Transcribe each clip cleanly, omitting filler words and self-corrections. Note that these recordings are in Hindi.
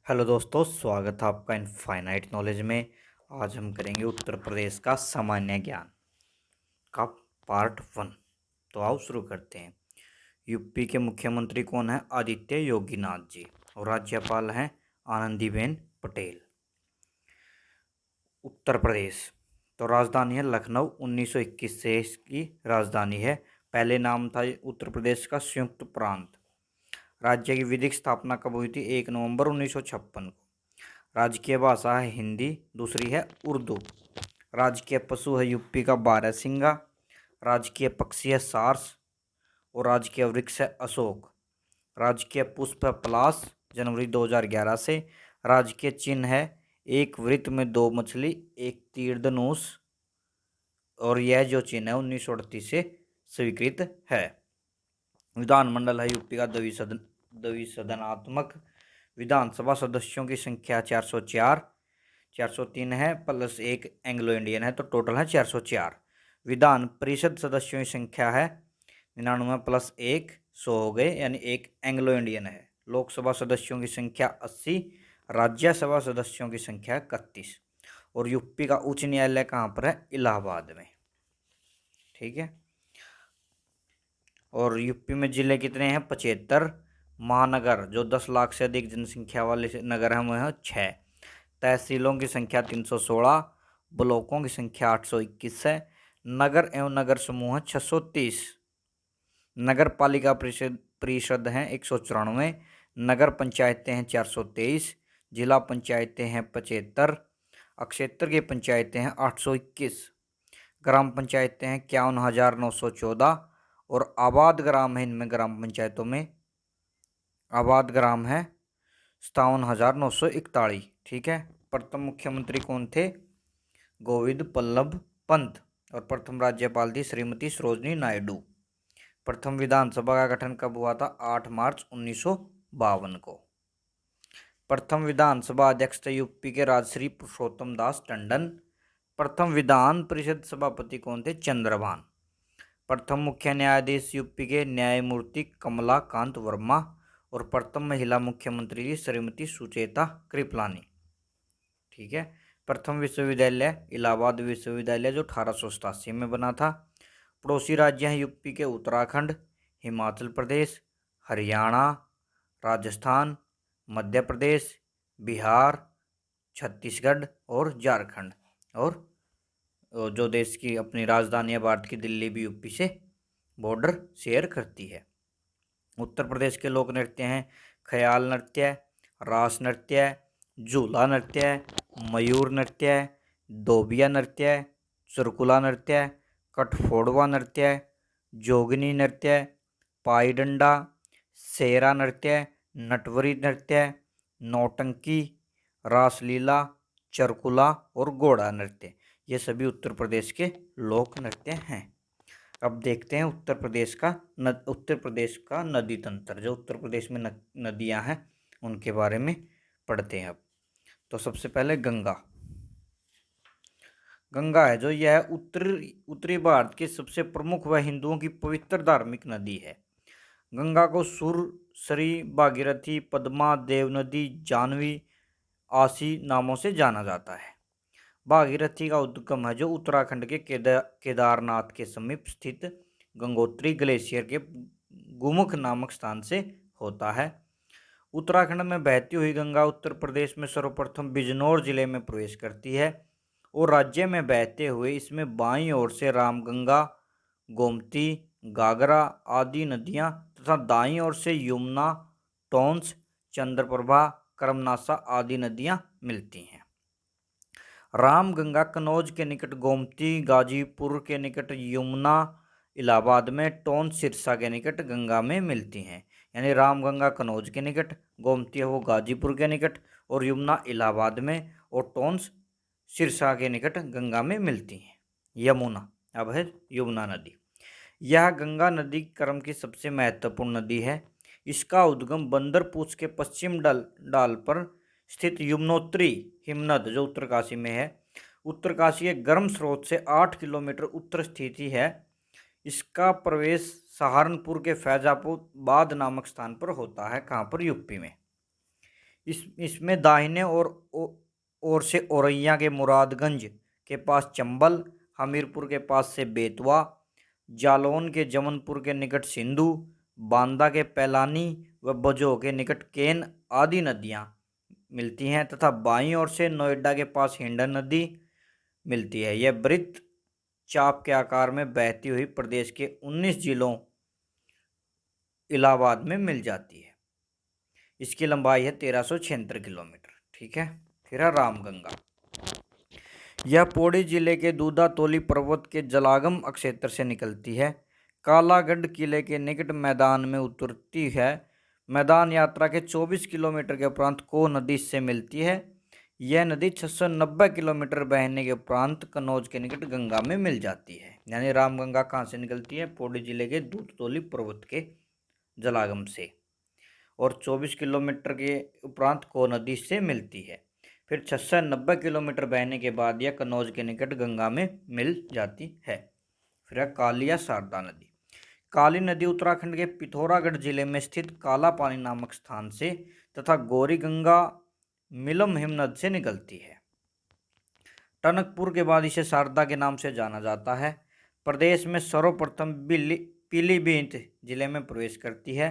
हेलो दोस्तों, स्वागत है आपका इनफाइनाइट नॉलेज में। आज हम करेंगे उत्तर प्रदेश का सामान्य ज्ञान का पार्ट 1। तो आओ शुरू करते हैं। यूपी के मुख्यमंत्री कौन है? आदित्य योगीनाथ जी। और राज्यपाल हैं आनंदीबेन पटेल। उत्तर प्रदेश तो राजधानी है लखनऊ। 1921 से इसकी राजधानी है। पहले नाम था उत्तर प्रदेश का संयुक्त प्रांत। राज्य की विधिक स्थापना कब हुई थी? 1 नवंबर 1956 को। राजकीय भाषा है हिंदी, दूसरी है उर्दू। राजकीय पशु है यूपी का बारहसिंगा। राजकीय पक्षी है सार्स। और राजकीय वृक्ष है अशोक। राजकीय पुष्प है पलाश, जनवरी 2011 से। राजकीय चिन्ह है एक वृत्त में दो मछली, एक तीर धनुष। और यह जो चिन्ह है 1938 से स्वीकृत है। विधानमंडल है यूपी का द्विसदनात्मक। विधानसभा सदस्यों की संख्या 404। 403 है प्लस एक एंग्लो इंडियन है, तो टोटल है 404। विधान परिषद सदस्यों की संख्या है 99 प्लस एक 100 हो गए, यानी एक एंग्लो इंडियन है। लोकसभा सदस्यों की संख्या 80। राज्यसभा सदस्यों की संख्या 31। और यूपी का उच्च न्यायालय कहाँ पर है? इलाहाबाद में। ठीक है। और यूपी में जिले कितने हैं? 75। महानगर जो 10 लाख से अधिक जनसंख्या वाले नगर हैं वह 6। तहसीलों की संख्या 316। ब्लॉकों की संख्या 821 है। नगर एवं नगर समूह 630। नगर पालिका परिषद हैं 194। नगर पंचायतें हैं 423। जिला पंचायतें हैं 75। अक्षेत्र की पंचायतें हैं 821। ग्राम पंचायतें हैं 51,914। और आबाद ग्राम है इनमें ग्राम पंचायतों में, आबाद ग्राम है 57,941। ठीक है। प्रथम मुख्यमंत्री कौन थे? गोविंद बल्लभ पंत। और प्रथम राज्यपाल थी श्रीमती सरोजनी नायडू। प्रथम विधानसभा का गठन कब हुआ था? 8 मार्च 1952 को। प्रथम विधानसभा अध्यक्ष थे यूपी के राजश्री पुरुषोत्तम दास टंडन। प्रथम विधान परिषद सभापति कौन थे? चंद्रभान। प्रथम मुख्य न्यायाधीश यूपी के न्यायमूर्ति कमला कांत वर्मा। और प्रथम महिला मुख्यमंत्री थी श्रीमती सुचेता कृपलानी। ठीक है। प्रथम विश्वविद्यालय इलाहाबाद विश्वविद्यालय जो 1887 में बना था। पड़ोसी राज्य हैं यूपी के उत्तराखंड, हिमाचल प्रदेश, हरियाणा, राजस्थान, मध्य प्रदेश, बिहार, छत्तीसगढ़ और झारखंड। और जो देश की अपनी राजधानी है भारत की दिल्ली भी यूपी से बॉर्डर शेयर करती है। उत्तर प्रदेश के लोक नृत्य हैं ख्याल नृत्य, रास नृत्य, झूला नृत्य, मयूर नृत्य, दोबिया नृत्य, चुरकुला नृत्य, कठफोड़वा नृत्य, जोगनी नृत्य, पाई डंडा, सेरा नृत्य, नटवरी नृत्य, नौटंकी, रासलीला, चरकुला और घोड़ा नृत्य। ये सभी उत्तर प्रदेश के लोक नृत्य हैं। अब देखते हैं उत्तर प्रदेश का नदी तंत्र। जो उत्तर प्रदेश में नदियां हैं उनके बारे में पढ़ते हैं अब। तो सबसे पहले गंगा है जो यह उत्तरी भारत की सबसे प्रमुख व हिंदुओं की पवित्र धार्मिक नदी है। गंगा को सुरसरी, भागीरथी, पद्मा, देवनदी, जानवी, आसी नामों से जाना जाता है। भागीरथी का उद्गम है जो उत्तराखंड के केदारनाथ के समीप स्थित गंगोत्री ग्लेशियर के गुमुख नामक स्थान से होता है। उत्तराखंड में बहती हुई गंगा उत्तर प्रदेश में सर्वप्रथम बिजनौर जिले में प्रवेश करती है। और राज्य में बहते हुए इसमें बाईं ओर से रामगंगा, गोमती, घाघरा आदि नदियां तथा दाईं ओर से यमुना, टोंस, चंद्रप्रभा, कर्मनासा आदि नदियां मिलती हैं। रामगंगा कन्नौज के निकट, गोमती गाजीपुर के निकट, यमुना इलाहाबाद में, टोंस सिरसा के निकट गंगा में मिलती हैं। यानी रामगंगा कन्नौज के निकट, गोमती है वो गाजीपुर के निकट, और यमुना इलाहाबाद में, और टोंस सिरसा के निकट गंगा में मिलती हैं। यमुना अब है यमुना नदी। यह गंगा नदी क्रम की सबसे महत्वपूर्ण नदी है। इसका उद्गम बंदरपूछ के पश्चिम डाल पर स्थित यमुनोत्री हिमनद जो उत्तरकाशी में है, उत्तरकाशी के गर्म स्रोत से 8 किलोमीटर उत्तर स्थित है। इसका प्रवेश सहारनपुर के फैजाबाद नामक स्थान पर होता है। कहाँ पर? यूपी में। इसमें दाहिने ओर से औरैया के मुरादगंज के पास चंबल, हमीरपुर के पास से बेतवा, जालौन के जमनपुर के निकट सिंधु, बांदा के पैलानी व बजो के निकट केन आदि नदियां मिलती हैं तथा बाईं ओर से नोएडा के पास हिंडन नदी मिलती है। यह वृत्त चाप के आकार में बहती हुई प्रदेश के 19 जिलों इलाहाबाद में मिल जाती है। इसकी लंबाई है 1376 किलोमीटर। ठीक है। फिर है रामगंगा। यह पौड़ी जिले के दूधातोली पर्वत के जलागम क्षेत्र से निकलती है। कालागढ़ किले के निकट मैदान में उतरती है। मैदान यात्रा के 24 किलोमीटर के उपरांत को नदी से मिलती है। यह नदी 690 किलोमीटर बहने के उपरांत कन्नौज के निकट गंगा में मिल जाती है। यानी रामगंगा कहाँ से निकलती है? पौड़ी जिले के दूधतोली पर्वत के जलागम से, और 24 किलोमीटर के उपरांत को नदी से मिलती है। फिर 690 किलोमीटर बहने के बाद यह कन्नौज के निकट गंगा में मिल जाती है। फिर है काली या शारदा नदी। काली नदी उत्तराखंड के पिथौरागढ़ जिले में स्थित काला पानी नामक स्थान से तथा गौरी गंगा मिलम हिमनद से निकलती है। टनकपुर के बाद इसे शारदा के नाम से जाना जाता है। प्रदेश में सर्वप्रथम पीलीभीत जिले में प्रवेश करती है।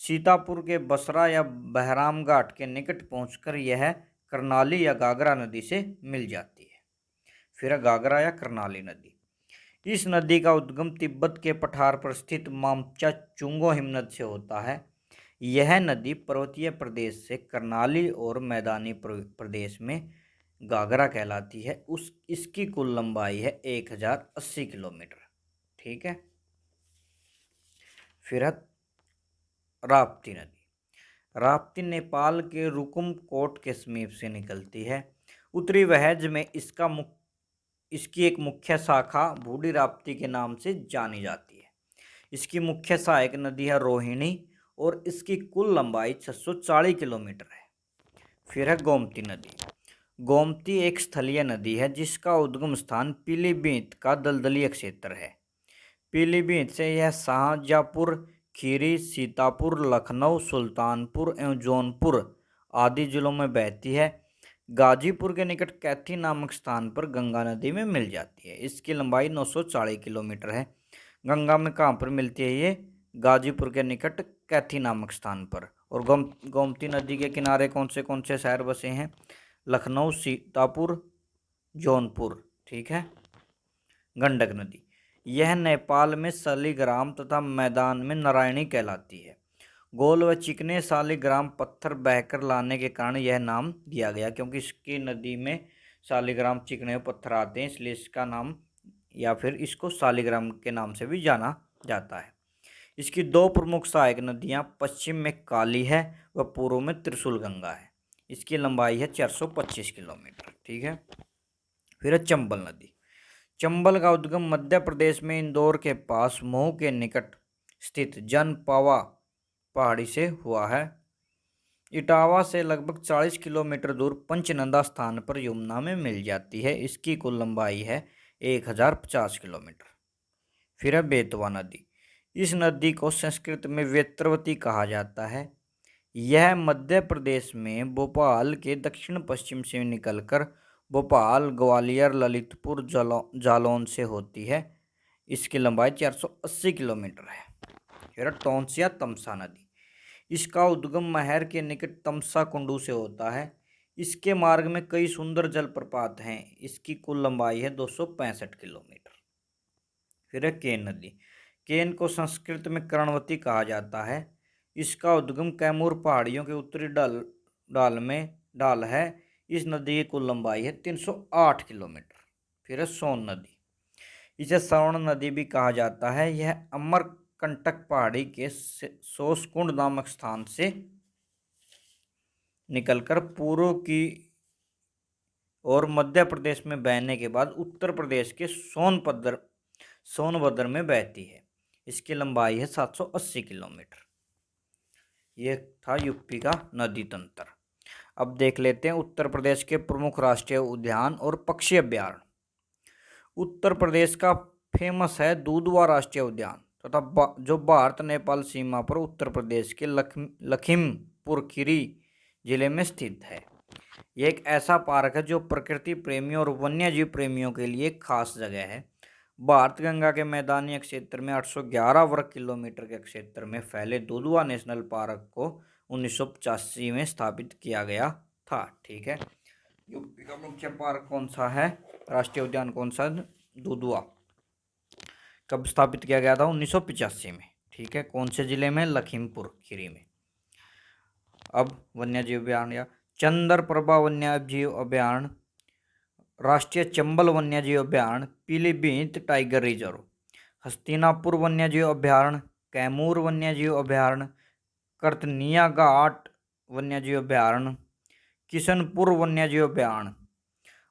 सीतापुर के बसरा या बहराम घाट के निकट पहुंचकर यह करनाली या गागरा नदी से मिल जाती है। फिर गागरा या करनाली नदी। इस नदी का उद्गम तिब्बत के पठार पर स्थित मामचा चुंगो हिमनद से होता है। यह नदी पर्वतीय प्रदेश से करनाली और मैदानी प्रदेश में गागरा कहलाती है। इसकी कुल लंबाई है 1080 किलोमीटर। ठीक है। फिर है राप्ती नदी। राप्ती नेपाल के रुकुमकोट के समीप से निकलती है। उत्तरी वहज में इसकी एक मुख्य शाखा बूढ़ी राप्ती के नाम से जानी जाती है। इसकी मुख्य सहायक नदी है रोहिणी और इसकी कुल लंबाई 640 किलोमीटर है। फिर है गोमती नदी। गोमती एक स्थलीय नदी है जिसका उद्गम स्थान पीलीभीत का दलदलीय क्षेत्र है। पीलीभीत से यह शाहजहाँपुर, खीरी, सीतापुर, लखनऊ, सुल्तानपुर एवं जौनपुर आदि जिलों में बहती है। गाजीपुर के निकट कैथी नामक स्थान पर गंगा नदी में मिल जाती है। इसकी लंबाई 940 किलोमीटर है। गंगा में कहाँ पर मिलती है ये? गाजीपुर के निकट कैथी नामक स्थान पर। और गोमती नदी के किनारे कौन से शहर बसे हैं? लखनऊ, सीतापुर, जौनपुर। ठीक है। गंडक नदी। यह नेपाल में शालिग्राम तथा मैदान में नारायणी कहलाती है। गोल व चिकने शालिग्राम पत्थर बहकर लाने के कारण यह नाम दिया गया, क्योंकि इसकी नदी में शालिग्राम चिकने पत्थर आते हैं, इसलिए इसका नाम या फिर इसको शालिग्राम के नाम से भी जाना जाता है। इसकी दो प्रमुख सहायक नदियां पश्चिम में काली है व पूर्व में त्रिशूल गंगा है। इसकी लंबाई है 425 किलोमीटर। ठीक है। फिर है चंबल नदी। चंबल का उद्गम मध्य प्रदेश में इंदौर के पास महू के निकट स्थित जनपावा पहाड़ी से हुआ है। इटावा से लगभग 40 किलोमीटर दूर पंचनंदा स्थान पर यमुना में मिल जाती है। इसकी कुल लंबाई है 1050 किलोमीटर। फिर है बेतवा नदी। इस नदी को संस्कृत में वेत्रवती कहा जाता है। यह मध्य प्रदेश में भोपाल के दक्षिण पश्चिम से निकलकर भोपाल, ग्वालियर, ललितपुर, जालौन से होती है। इसकी लंबाई 480 किलोमीटर है। फिर टोंस या तमसा नदी। इसका उद्गम महर के निकट तमसा कुंडू से होता है। इसके मार्ग में कई सुंदर जलप्रपात हैं। इसकी कुल लंबाई है 265 किलोमीटर। फिर है केन नदी। केन को संस्कृत में कर्णवती कहा जाता है। इसका उद्गम कैमूर पहाड़ियों के उत्तरी ढाल है। इस नदी की कुल लंबाई है 308 किलोमीटर। फिर है सोन नदी। इसे स्वर्ण नदी भी कहा जाता है। यह अमरकंटक पहाड़ी के सोसकुंड नामक स्थान से निकलकर पूर्व की और मध्य प्रदेश में बहने के बाद उत्तर प्रदेश के सोनभद्र में बहती है। इसकी लंबाई है 780 किलोमीटर। यह था यूपी का नदी तंत्र। अब देख लेते हैं उत्तर प्रदेश के प्रमुख राष्ट्रीय उद्यान और पक्षी अभ्यारण्य। उत्तर प्रदेश का फेमस है दुधवा राष्ट्रीय उद्यान तथा जो भारत नेपाल सीमा पर उत्तर प्रदेश के लखीमपुर खीरी जिले में स्थित है। ये एक ऐसा पार्क है जो प्रकृति प्रेमियों और वन्यजीव प्रेमियों के लिए एक खास जगह है। भारत गंगा के मैदानी क्षेत्र में 811 वर्ग किलोमीटर के क्षेत्र में फैले दुधवा नेशनल पार्क को 1985 में स्थापित किया गया था। ठीक है, यूपी का मुख्य पार्क कौन सा है, राष्ट्रीय उद्यान कौन सा, दुधवा, कब स्थापित किया गया था, 1985 में। ठीक है, कौन से जिले में, लखीमपुर खीरी में। अब वन्यजीव अभ्यारण्य या चंद्रप्रभा वन्यजीव अभ्यारण्य, राष्ट्रीय चंबल वन्यजीव अभ्यारण्य, पीलीभीत टाइगर रिजर्व, हस्तिनापुर वन्यजीव अभ्यारण्य, कैमूर वन्यजीव अभ्यारण्य, कर्तनिया घाट वन्यजीव अभ्यारण्य, किशनपुर वन्यजीव अभ्यारण्य,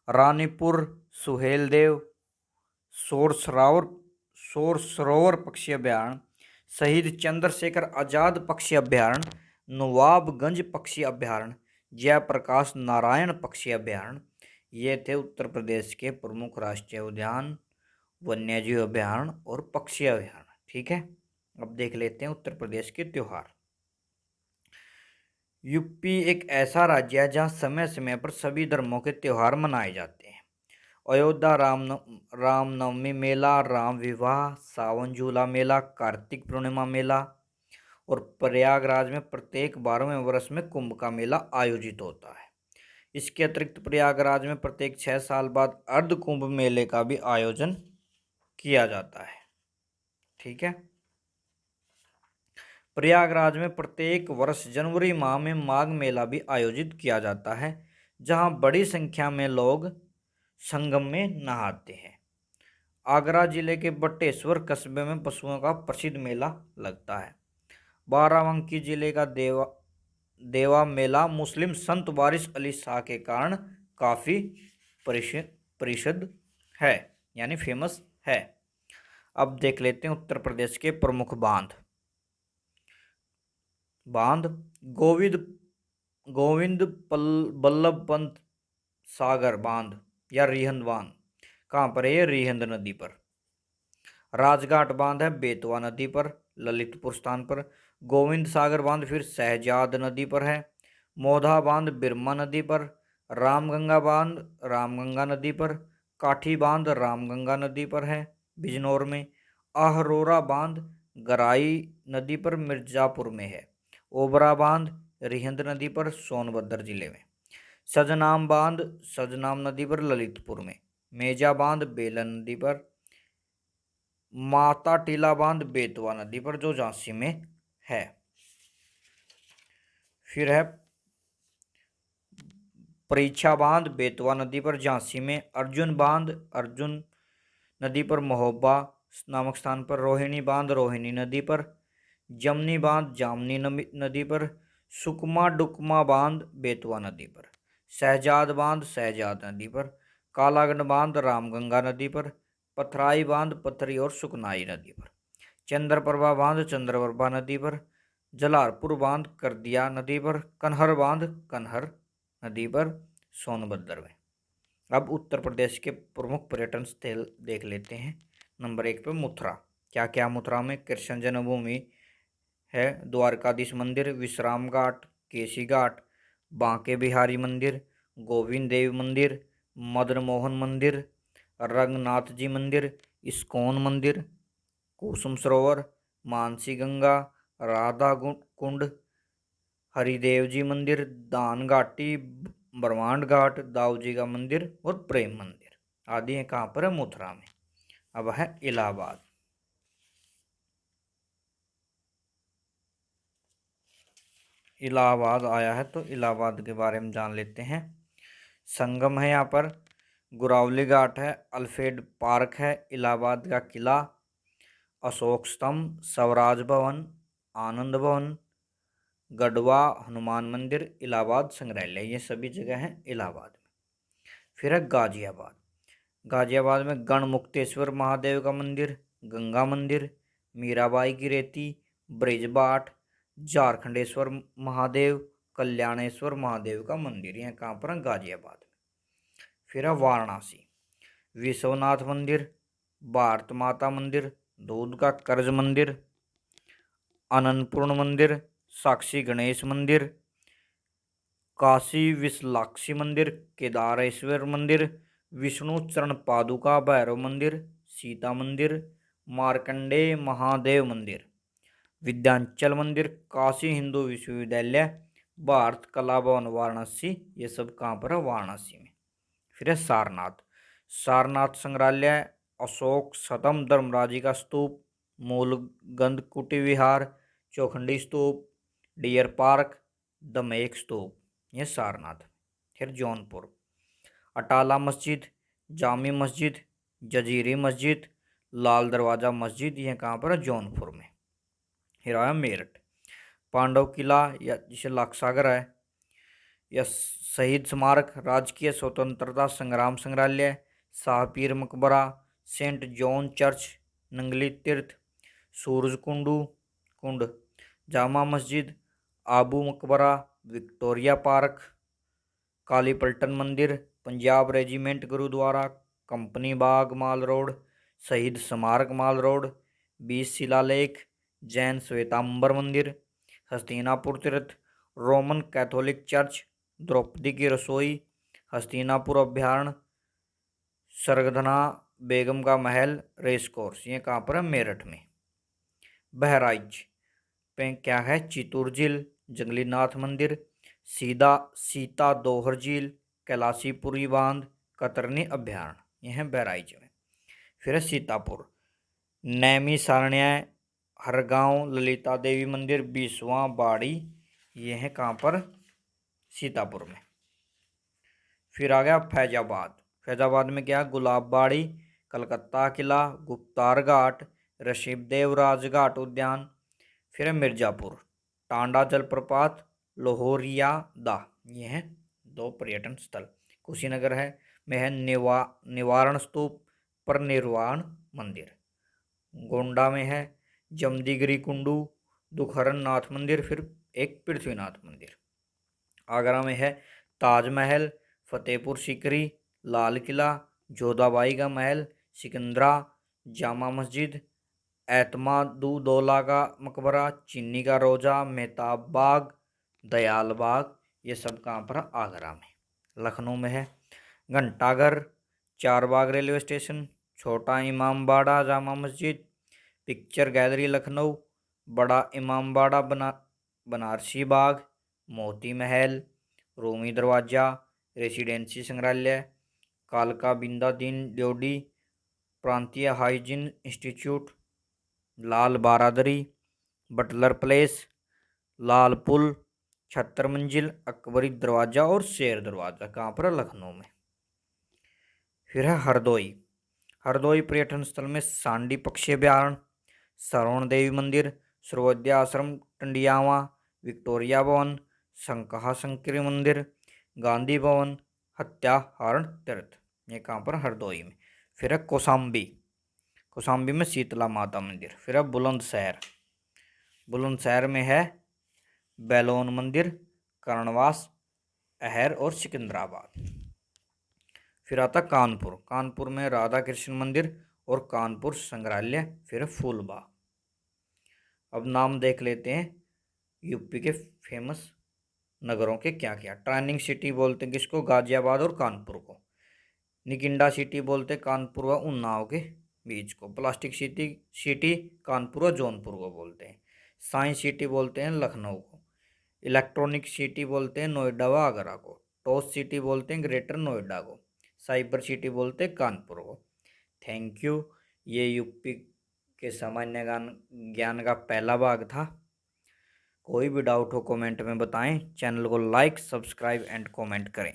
रानीपुर सुहेलदेव सोर सरोवर पक्षी अभ्यारण्य, शहीद चंद्रशेखर आजाद पक्षी अभ्यारण्य, नवाबगंज पक्षी अभ्यारण्य, जयप्रकाश नारायण पक्षी अभ्यारण्य। ये थे उत्तर प्रदेश के प्रमुख राष्ट्रीय उद्यान, वन्यजीव अभ्यारण्य और पक्षी अभ्यारण्य। ठीक है, अब देख लेते हैं उत्तर प्रदेश के त्योहार। यूपी एक ऐसा राज्य है जहाँ समय समय पर सभी धर्मों के त्योहार मनाए जाते हैं। अयोध्या रामनवमी मेला, राम विवाह, सावन झूला मेला, कार्तिक पूर्णिमा मेला और प्रयागराज में प्रत्येक 12वें वर्ष में कुंभ का मेला आयोजित होता है। इसके अतिरिक्त प्रयागराज में प्रत्येक 6 साल बाद अर्ध कुंभ मेले का भी आयोजन किया जाता है। ठीक है, प्रयागराज में प्रत्येक वर्ष जनवरी माह में माघ मेला भी आयोजित किया जाता है, जहां बड़ी संख्या में लोग संगम में नहाते हैं। आगरा जिले के बटेश्वर कस्बे में पशुओं का प्रसिद्ध मेला लगता है। बाराबंकी जिले का देवा मेला मुस्लिम संत वारिस अली शाह के कारण काफ़ी प्रसिद्ध है, यानी फेमस है। अब देख लेते हैं उत्तर प्रदेश के प्रमुख बांध। गोविंद बल्लभ पंत सागर बांध या रिहंद बांध कहाँ पर है, ये रिहंद नदी पर। राजघाट बांध है बेतवा नदी पर, ललितपुर स्थान पर। गोविंद सागर बांध फिर शहजाद नदी पर है। मोधा बांध बिरमा नदी पर। रामगंगा बांध रामगंगा नदी पर। काठी बांध रामगंगा नदी पर है बिजनौर में। अहरोरा बांध गराई नदी पर मिर्जापुर में है। ओबरा बांध रिहंद नदी पर सोनभद्र जिले में। सजनाम बांध सजनाम नदी पर ललितपुर में। मेजा बांध बेलन नदी पर। माता टीला बांध बेतवा नदी पर जो झांसी में है। फिर है परीक्षा बांध बेतवा नदी पर झांसी में। अर्जुन बांध अर्जुन नदी पर महोबा नामक स्थान पर। रोहिणी बांध रोहिणी नदी पर। जमनी बांध जामनी नदी पर। सुकमा डुकमा बांध बेतवा नदी पर। शहजाद बांध शहजाद नदी पर। कालागढ़ बांध रामगंगा नदी पर। पथराई बांध पथरी और सुकनाई नदी पर। चंद्रप्रभा बांध चंद्रप्रभा नदी पर। जलालपुर बांध करदिया नदी पर। कन्हर बांध कन्हर नदी पर सोनभद्र में। अब उत्तर प्रदेश के प्रमुख पर्यटन स्थल देख लेते हैं। नंबर 1 पे मथुरा। क्या क्या मथुरा में, कृष्ण जन्मभूमि है, द्वारकाधीश मंदिर, विश्राम घाट, केसी घाट, बांके बिहारी मंदिर, गोविंद देव मंदिर, मदन मोहन मंदिर, रंगनाथ जी मंदिर, इस्कॉन मंदिर, कुसुम सरोवर, मानसी गंगा, राधा कुंड, हरिदेव जी मंदिर, दान घाटी, ब्रह्मांड घाट, दाऊ जी का मंदिर और प्रेम मंदिर आदि है कहाँ पर है, मथुरा में। अब है इलाहाबाद। इलाहाबाद आया है तो इलाहाबाद के बारे में जान लेते हैं। संगम है यहाँ पर, गुरावली घाट है, अल्फ्रेड पार्क है, इलाहाबाद का किला, अशोक स्तंभ, स्वराज भवन, आनंद भवन, गढ़वा हनुमान मंदिर, इलाहाबाद संग्रहालय, ये सभी जगह हैं इलाहाबाद में। फिर है गाजियाबाद। गाजियाबाद में गणमुक्तेश्वर महादेव का मंदिर, गंगा मंदिर, मीराबाई की रेती, ब्रिजबाट, झारखंडेश्वर महादेव, कल्याणेश्वर महादेव का मंदिर, यह कहाँ पर है, गाजियाबाद में। फिर है वाराणसी। विश्वनाथ मंदिर, भारत माता मंदिर, दूध का कर्ज मंदिर, अन्नपूर्ण मंदिर, साक्षी गणेश मंदिर, काशी विशालाक्षी मंदिर, केदारेश्वर मंदिर, विष्णु चरण पादुका भैरव मंदिर, सीता मंदिर, मार्कंडेय महादेव मंदिर, विद्यांचल मंदिर, काशी हिंदू विश्वविद्यालय, भारत कला भवन वाराणसी। ये सब कहाँ पर है? वाराणसी में। फिर है सारनाथ, सारनाथ संग्रहालय, अशोक सतम धर्मराजी का स्तूप, मूल गंधकुटी विहार, चौखंडी स्तूप, डियर पार्क, दमेक स्तूप, ये सारनाथ। फिर जौनपुर, अटाला मस्जिद, जामी मस्जिद, जजीरी मस्जिद, लाल दरवाजा मस्जिद, ये कहाँ पर है? जौनपुर में। फिर आया मेरठ, पांडव किला या जिसे लाक्षागर है, या शहीद स्मारक, राजकीय स्वतंत्रता संग्राम संग्रहालय, शाहपीर मकबरा, सेंट जॉन चर्च, नंगली तीर्थ, सूरज कुंड, जामा मस्जिद, आबू मकबरा, विक्टोरिया पार्क, काली पलटन मंदिर, पंजाब रेजिमेंट गुरुद्वारा, कंपनी बाग माल रोड, शहीद स्मारक माल रोड, 20 शिलालेख, जैन श्वेतांबर मंदिर, हस्तिनापुर तीर्थ, रोमन कैथोलिक चर्च, द्रौपदी की रसोई, हस्तिनापुर अभ्यारण्य, सरगधना बेगम का महल, रेस कोर्स, ये कहाँ पर है? मेरठ में। बहराइच पे क्या है? चितूर झील, जंगली नाथ मंदिर, सीता दोहर झील, कैलाशीपुरी बांध, कतरनी अभ्यारण्य, यह है बहराइच में। फिर है सीतापुर, नैमी सारण्य, हरगांव ललिता देवी मंदिर, 20वां बाड़ी, ये है कहाँ पर? सीतापुर में। फिर आ गया फैजाबाद, फैजाबाद में क्या? गुलाब बाड़ी, कलकत्ता किला, गुप्तार घाट, ऋषिदेव राजघाट उद्यान। फिर है मिर्जापुर, टांडा जलप्रपात, लोहरिया दा, ये हैं 2 पर्यटन स्थल। कुशीनगर है में है निवारण स्तूप, परिनिर्वाण मंदिर। गोंडा में है जमदीगिरी कुंडू, दुखहरण नाथ मंदिर, फिर एक पृथ्वीनाथ मंदिर। आगरा में है ताजमहल, फतेहपुर सीकरी, लाल किला, जोधाबाई का महल, सिकंदरा, जामा मस्जिद, एतमादुद्दौला का मकबरा, चीनी का रोजा, मेहताब बाग, दयाल बाग, ये सब कहाँ पर? आगरा में। लखनऊ में है घंटाघर, चारबाग रेलवे स्टेशन, छोटा इमामबाड़ा जामा मस्जिद, पिक्चर गैलरी लखनऊ, बड़ा इमामबाड़ा बनारसी बाग, मोती महल, रूमी दरवाजा, रेसिडेंसी संग्रहालय, कालका बिंदा दीन ड्योडी, प्रांतीय हाइजीन इंस्टीट्यूट, लाल बारादरी, बटलर प्लेस, लाल पुल, 76 मंजिल, अकबरी दरवाजा और शेर दरवाजा, कहाँ पर? लखनऊ में। फिर है हरदोई, हरदोई पर्यटन स्थल में सांडी पक्षी अभ्यारण्य, सरवण देवी मंदिर, सर्वोदय आश्रम टंडियावा, विक्टोरिया भवन, संकहा संकरी मंदिर, गांधी भवन, हत्याहरण तीर्थ, ये कहाँ पर? हरदोई में। फिर है कौसाम्बी, कौसाम्बी में शीतला माता मंदिर। फिर है बुलंदशहर, बुलंदशहर में है बैलोन मंदिर, कर्णवास, अहर और सिकंदराबाद। फिर आता कानपुर, कानपुर में राधा कृष्ण मंदिर और कानपुर संग्रहालय। फिर फूलबाग। अब नाम देख लेते हैं यूपी के फेमस नगरों के क्या क्या। ट्रेनिंग सिटी बोलते हैं किसको? गाजियाबाद और कानपुर को। निकिंडा सिटी बोलते हैं कानपुर व उन्नाव के बीच को। प्लास्टिक सिटी कानपुर व जौनपुर को बोलते हैं। साइंस सिटी बोलते हैं लखनऊ को। इलेक्ट्रॉनिक सिटी बोलते हैं नोएडा व आगरा को। टॉस सिटी बोलते हैं ग्रेटर नोएडा को। साइबर सिटी बोलते हैं कानपुर को। Thank you. ये यूपी के सामान्य ज्ञान का पहला भाग था। कोई भी डाउट हो कमेंट में बताएं। चैनल को लाइक, सब्सक्राइब एंड कमेंट करें।